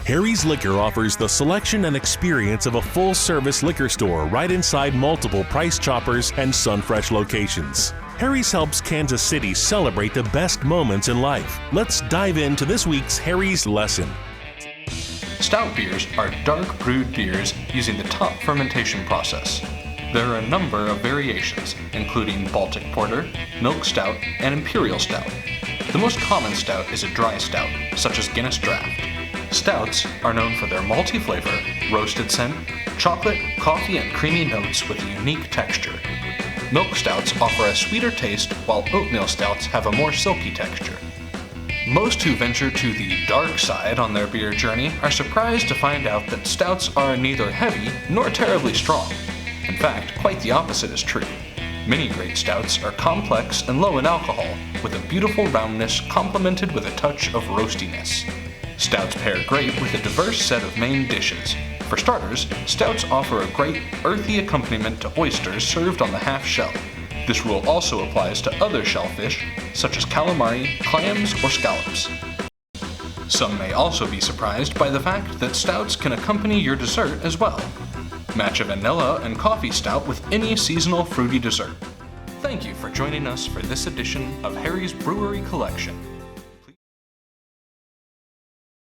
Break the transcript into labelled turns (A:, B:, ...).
A: Harry's Liquor offers the selection and experience of a full-service liquor store right inside multiple Price Choppers and Sunfresh locations. Harry's helps Kansas City celebrate the best moments in life. Let's dive into this week's Harry's lesson.
B: Stout beers are dark brewed beers using the top fermentation process. There are a number of variations, including Baltic Porter, Milk Stout, and Imperial Stout. The most common stout is a dry stout, such as Guinness Draught. Stouts are known for their malty flavor, roasted scent, chocolate, coffee, and creamy notes with a unique texture. Milk stouts offer a sweeter taste, while oatmeal stouts have a more silky texture. Most who venture to the dark side on their beer journey are surprised to find out that stouts are neither heavy nor terribly strong. In fact, quite the opposite is true. Many great stouts are complex and low in alcohol, with a beautiful roundness complemented with a touch of roastiness. Stouts pair great with a diverse set of main dishes. For starters, stouts offer a great, earthy accompaniment to oysters served on the half shell. This rule also applies to other shellfish, such as calamari, clams, or scallops. Some may also be surprised by the fact that stouts can accompany your dessert as well. Match a vanilla and coffee stout with any seasonal fruity dessert. Thank you for joining us for this edition of Harry's Brewery Collection.